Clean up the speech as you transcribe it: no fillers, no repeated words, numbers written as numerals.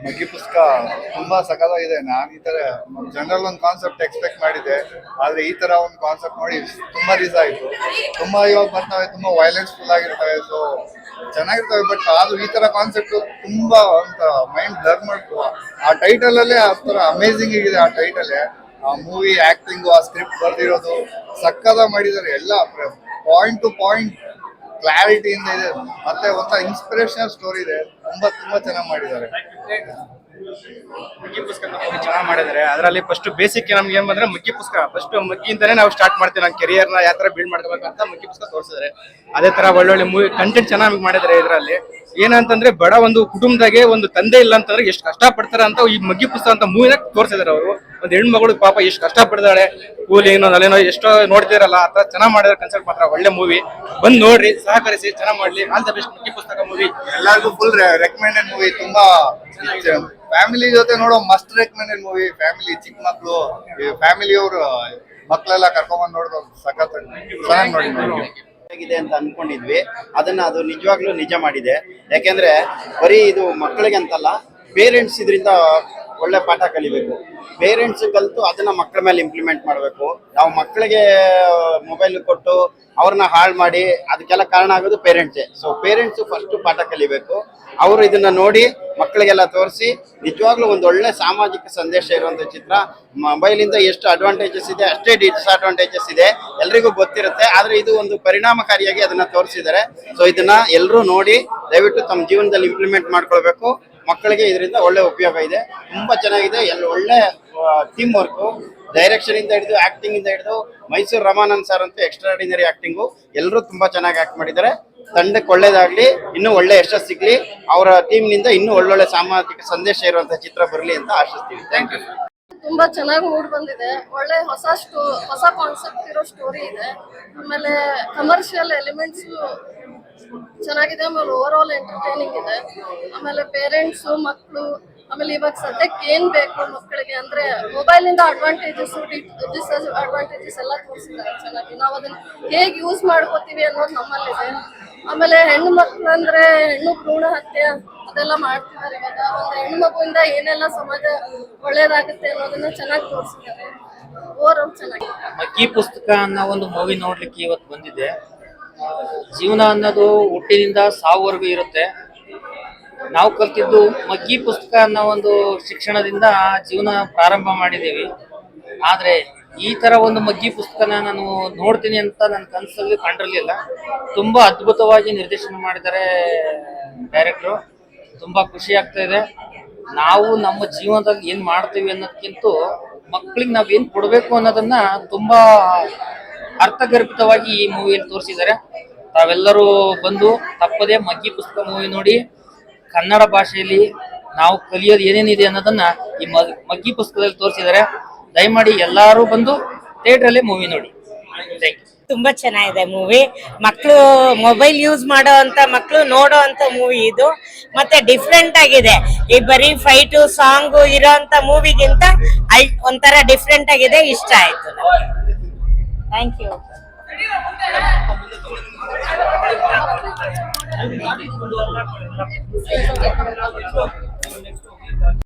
ಮಗ್ಗಿ ಪುಸ್ತಕ ತುಂಬಾ ಸಖತ್ತಾಗಿದೆ. ನಾನು ಈ ತರ ಜನರಲ್ ಒಂದು ಕಾನ್ಸೆಪ್ಟ್ ಎಕ್ಸ್ಪೆಕ್ಟ್ ಮಾಡಿದ್ದೆ, ಆದ್ರೆ ಈ ತರ ಒಂದು ಕಾನ್ಸೆಪ್ಟ್ ನೋಡಿ ತುಂಬಾ ದಿವಸ ಆಯ್ತು. ತುಂಬಾ ಇವಾಗ ಬರ್ತವೆ, ತುಂಬಾ ವೈಲೆನ್ಸ್ ಫುಲ್ ಆಗಿರ್ತವೆ, ಸೊ ಚೆನ್ನಾಗಿರ್ತವೆ. ಬಟ್ ಅದು ಈ ತರ ಕಾನ್ಸೆಪ್ಟ್ ತುಂಬಾ ಅಂತ ಮೈಂಡ್ ಬ್ಲರ್ ಮಾಡ್ತು. ಆ ಟೈಟಲ್ ಅಲ್ಲೇ ಆ ತರ ಅಮೇಸಿಂಗ್ ಆಗಿದೆ. ಆ ಟೈಟಲ್, ಆ ಮೂವಿ ಆಕ್ಟಿಂಗ್, ಆ ಸ್ಕ್ರಿಪ್ಟ್ ಬರ್ದಿರೋದು ಸಕ್ಕದ ಮಾಡಿದ್ದಾರೆ. ಎಲ್ಲ ಪಾಯಿಂಟ್ ಟು ಪಾಯಿಂಟ್ ಕ್ಲಾರಿಟಿಯಿಂದ ಇದೆ. ಮತ್ತೆ ಒಂಥರ ಇನ್ಸ್ಪಿರೇಷನಲ್ ಸ್ಟೋರಿ ಇದೆ. ತುಂಬಾ ಚೆನ್ನಾಗಿ ಮಾಡಿದ್ದಾರೆ. ಮಗ್ಗಿ ಪುಸ್ತಕ ಚೆನ್ನಾಗಿ ಮಾಡಿದ್ದಾರೆ. ಅದರಲ್ಲಿ ಫಸ್ಟ್ ಬೇಸಿಕ್ ನಮ್ಗೆ ಏನ್ ಬಂದ್ರೆ ಮಗ್ಗಿ ಪುಸ್ತಕ ಫಸ್ಟ್ ಮಗ್ಗಿಂತಾನೆ ನಾವು ಸ್ಟಾರ್ಟ್ ಮಾಡ್ತೀವಿ. ನಮ್ಮ ಕೆರಿಯರ್ನ ಯಾವ ತರ ಬಿಲ್ಡ್ ಮಾಡ್ಕೋಬೇಕಂತ ಮಗ್ಗಿ ಪುಸ್ತಕ ತೋರಿಸಿದ್ದಾರೆ. ಅದೇ ತರ ಒಳ್ಳೊಳ್ಳೆ ಮೂವಿ ಕಂಟೆಂಟ್ ಚೆನ್ನಾಗಿ ಮಾಡಿದ್ದಾರೆ. ಇದರಲ್ಲಿ ಏನಂತಂದ್ರೆ ಬಡ ಒಂದು ಕುಟುಂಬದಾಗೆ ಒಂದು ತಂದೆ ಇಲ್ಲ ಅಂತಂದ್ರೆ ಎಷ್ಟು ಕಷ್ಟ ಪಡ್ತಾರೆ ಅಂತ ಈ ಮಗ್ಗಿ ಪುಸ್ತಕ ಅಂತ ಮೂವಿನ ತೋರಿಸಿದಾರೆ. ಅವರು ಒಂದು ಹೆಣ್ಮಗಳು ಪಾಪ ಎಷ್ಟು ಕಷ್ಟ ಪಡ್ತಾಳೆ, ಕೂಲಿನೋ ಅಲ್ಲೇನೋ ಎಷ್ಟೋ ನೋಡ್ತಿರಲ್ಲ, ಆ ತರ ಚೆನ್ನಾಗಿ ಮಾಡಿದಾರೆ. ಕನ್ಸಲ್ಟ್ ಮಾತ್ರ ಒಳ್ಳೆ ಮೂವಿ, ಬಂದ್ ನೋಡ್ರಿ, ಸಹಕರಿಸಿ, ಚೆನ್ನಾಗಿ ಮಾಡ್ಲಿ. ಆಲ್ ದ ಬೆಸ್ಟ್ ಮಗ್ಗಿ ಪುಸ್ತಕ ಮೂವಿ. ಎಲ್ಲರಿಗೂ ಫುಲ್ ರೆಕಮೆಂಡೆಡ್ ಮೂವಿ. ತುಂಬಾ ಫ್ಯಾಮಿಲಿ ಜೊತೆ ನೋಡೋ ಮಸ್ಟ್ ರೆಕಮೆಂಡೆಡ್ ಮೂವಿ. ಫ್ಯಾಮಿಲಿ, ಚಿಕ್ಕ ಮಕ್ಳು, ಫ್ಯಾಮಿಲಿ ಅವರು ಮಕ್ಳೆಲ್ಲ ಕರ್ಕೊಂಡ್ಬಂದು ನೋಡೋದು ಸಖತ್ ಚೆನ್ನಾಗಿ ನೋಡಿ ಆಗಿದೆ ಅಂತ ಅನ್ಕೊಂಡಿದ್ವಿ. ಅದು ನಿಜವಾಗ್ಲೂ ನಿಜ ಮಾಡಿದೆ. ಯಾಕೆಂದ್ರೆ ಬರೀ ಇದು ಮಕ್ಕಳಿಗೆ ಅಂತಲ್ಲ, ಪೇರೆಂಟ್ಸ್ ಇದರಿಂದ ಒಳ್ಳೆ ಪಾಠ ಕಲಿಬೇಕು. ಪೇರೆಂಟ್ಸ್ ಕಲಿತು ಅದನ್ನ ಮಕ್ಕಳ ಮೇಲೆ ಇಂಪ್ಲಿಮೆಂಟ್ ಮಾಡಬೇಕು. ನಾವು ಮಕ್ಕಳಿಗೆ ಮೊಬೈಲ್ ಕೊಟ್ಟು ಅವ್ರನ್ನ ಹಾಳು ಮಾಡಿ ಅದಕ್ಕೆಲ್ಲ ಕಾರಣ ಆಗೋದು ಪೇರೆಂಟ್ಸೇ. ಸೊ ಪೇರೆಂಟ್ಸ್ ಫಸ್ಟ್ ಪಾಠ ಕಲಿಬೇಕು. ಅವರು ಇದನ್ನ ನೋಡಿ ಮಕ್ಕಳಿಗೆಲ್ಲ ತೋರಿಸಿ ನಿಜವಾಗ್ಲೂ ಒಂದು ಒಳ್ಳೆ ಸಾಮಾಜಿಕ ಸಂದೇಶ ಇರುವಂತ ಚಿತ್ರ. ಮೊಬೈಲಿಂದ ಎಷ್ಟು ಅಡ್ವಾಂಟೇಜಸ್ ಇದೆ ಅಷ್ಟೇ ಡಿಸ್ಅಡ್ವಾಂಟೇಜಸ್ ಇದೆ, ಎಲ್ರಿಗೂ ಗೊತ್ತಿರುತ್ತೆ. ಆದ್ರೆ ಇದು ಒಂದು ಪರಿಣಾಮಕಾರಿಯಾಗಿ ಅದನ್ನ ತೋರಿಸಿದ್ದಾರೆ. ಸೊ ಇದನ್ನ ಎಲ್ಲರೂ ನೋಡಿ ದಯವಿಟ್ಟು ತಮ್ಮ ಜೀವನದಲ್ಲಿ ಇಂಪ್ಲಿಮೆಂಟ್ ಮಾಡ್ಕೊಳ್ಬೇಕು. ಮಕ್ಕಳಿಗೆ ಇದರಿಂದ ಒಳ್ಳೆ ಉಪಯೋಗ ಇದೆ. ತುಂಬಾ ಚೆನ್ನಾಗಿದೆ. ಒಳ್ಳೆ ಟೀಮ್ ವರ್ಕು, ಡೈರೆಕ್ಷನ್ ಇಂದ ಹಿಡಿದು ಆಕ್ಟಿಂಗ್ ಇಂದ ಹಿಡಿದು ಮೈಸೂರು ರಮಾನಂದ್ ಸರ್ ಅಂತೂ ಎಕ್ಸ್ಟ್ರಾರ್ಡಿನರಿ ಆಕ್ಟಿಂಗು. ಎಲ್ಲರೂ ತುಂಬಾ ಚೆನ್ನಾಗಿ ಆಕ್ಟ್ ಮಾಡಿದ್ದಾರೆ. ತಂಡಕ್ಕೆ ಒಳ್ಳೇದಾಗ್ಲಿ, ಇನ್ನೂ ಒಳ್ಳೆ ಯಶಸ್ಸು ಸಿಗ್ಲಿ. ಅವರ ಟೀಮ್ ನಿಂದ ಇನ್ನೂ ಒಳ್ಳೊಳ್ಳೆ ಸಾಮಾಜಿಕ ಸಂದೇಶ ಇರುವಂತಹ ಚಿತ್ರ ಬರಲಿ ಅಂತ ಆಶಿಸ್ತೀವಿ. Thank you. ತುಂಬಾ ಚೆನ್ನಾಗಿ ಮೂಡ್ ಬಂದಿದೆ. ಒಳ್ಳೆ ಹೊಸ ಕಾನ್ಸೆಪ್ಟ್ ಇರೋ ಸ್ಟೋರಿ ಇದೆ. ಆಮೇಲೆ ಕಮರ್ಷಿಯಲ್ ಎಲಿಮೆಂಟ್ಸ್ ಚೆನ್ನಾಗಿದೆ. ಆಮೇಲೆ ಓವರ್ ಆಲ್ ಎಂಟರ್ಟೈನಿಂಗ್ ಇದೆ. ಆಮೇಲೆ ಪೇರೆಂಟ್ಸು, ಮಕ್ಕಳು, ಆಮೇಲೆ ಇವಾಗ ಸದ್ಯಕ್ಕೆ ಏನ್ ಬೇಕು ಮಕ್ಕಳಿಗೆ ಅಂದ್ರೆ ಮೊಬೈಲ್ ಇಂದ ಅಡ್ವಾಂಟೇಜಸ್, ಡಿಸ್ಅಡ್ವಾಂಟೇಜಸ್ ಎಲ್ಲ ತೋರಿಸಿದ್ದಾರೆ ಚೆನ್ನಾಗಿ. ನಾವು ಅದನ್ನ ಹೇಗೆ ಯೂಸ್ ಮಾಡ್ಕೋತೀವಿ ಅನ್ನೋದು ನಮ್ಮಲ್ಲಿದೆ. ಆಮೇಲೆ ಹೆಣ್ಣು ಮಕ್ಳು ಅಂದ್ರೆ ಹೆಣ್ಣು ಭ್ರೂಣ ಹತ್ಯೆ ಅದೆಲ್ಲ ಮಾಡ್ತಿದ್ದಾರೆ. ಇವಾಗ ಒಂದು ಹೆಣ್ಣು ಮಗುವಿಂದ ಏನೆಲ್ಲ ಸಮಾಜ ಒಳ್ಳೇದಾಗುತ್ತೆ ಅನ್ನೋದನ್ನ ಚೆನ್ನಾಗಿ ತೋರಿಸಿದ್ದಾರೆ. ಓವರ್ ಆಲ್ ಚೆನ್ನಾಗಿದೆ. ಮಗ್ಗಿ ಪುಸ್ತಕ ಅನ್ನೋ ಒಂದು ಮೂವಿ ನೋಡ್ಲಿಕ್ಕೆ ಇವತ್ತು ಬಂದಿದೆ. ಜೀವನ ಅನ್ನೋದು ಹುಟ್ಟಿನಿಂದ ಸಾವುವರೆಗೂ ಇರುತ್ತೆ. ನಾವು ಕಲ್ತಿದ್ದು ಮಗ್ಗಿ ಪುಸ್ತಕ ಅನ್ನೋ ಒಂದು ಶಿಕ್ಷಣದಿಂದ ಜೀವನ ಪ್ರಾರಂಭ ಮಾಡಿದ್ದೀವಿ. ಆದರೆ ಈ ಥರ ಒಂದು ಮಗ್ಗಿ ಪುಸ್ತಕನ ನಾನು ನೋಡ್ತೀನಿ ಅಂತ ನನ್ನ ಕನಸಲ್ಲಿ ಕಂಡಿರಲಿಲ್ಲ. ತುಂಬ ಅದ್ಭುತವಾಗಿ ನಿರ್ದೇಶನ ಮಾಡಿದ್ದಾರೆ ಡೈರೆಕ್ಟ್ರು. ತುಂಬ ಖುಷಿ ಆಗ್ತಾ ಇದೆ. ನಾವು ನಮ್ಮ ಜೀವನದಲ್ಲಿ ಏನು ಮಾಡ್ತೀವಿ ಅನ್ನೋದಕ್ಕಿಂತ ಮಕ್ಕಳಿಗೆ ನಾವು ಏನು ಕೊಡಬೇಕು ಅನ್ನೋದನ್ನ ತುಂಬ ಅರ್ಥಗರ್ಭಿತವಾಗಿ ಈ ಮೂವಿಯಲ್ಲಿ ತೋರಿಸಿದ್ದಾರೆ. ತಾವೆಲ್ಲರೂ ಬಂದು ತಪ್ಪದೇ ಮಗ್ಗಿ ಪುಸ್ತಕ ಮೂವಿ ನೋಡಿ ಕನ್ನಡ ಭಾಷೆಯಲ್ಲಿ ನಾವು ಕಲಿಯೋದು ಏನೇನಿದೆ ಅನ್ನೋದನ್ನ ಈ ಮಗ್ಗಿ ಪುಸ್ತಕದಲ್ಲಿ ತೋರಿಸಿದ್ದಾರೆ. ದಯಮಾಡಿ ಎಲ್ಲರೂ ಬಂದು ಥಿಯೇಟ್ರಲ್ಲಿ ಮೂವಿ ನೋಡಿ. Thank you. ತುಂಬಾ ಚೆನ್ನಾಗಿದೆ ಮೂವಿ. ಮಕ್ಕಳು ಮೊಬೈಲ್ ಯೂಸ್ ಮಾಡೋ ಅಂತ ಮಕ್ಕಳು ನೋಡೋ ಅಂತ ಮೂವಿ ಇದು. ಮತ್ತೆ ಡಿಫ್ರೆಂಟ್ ಆಗಿದೆ. ಈ ಬರೀ ಫೈಟು ಸಾಂಗು ಇರೋ ಅಂತ ಮೂವಿಗಿಂತ ಒಂಥರ ಡಿಫ್ರೆಂಟ್ ಆಗಿದೆ. ಇಷ್ಟ ಆಯ್ತು ನಮಗೆ. Thank you.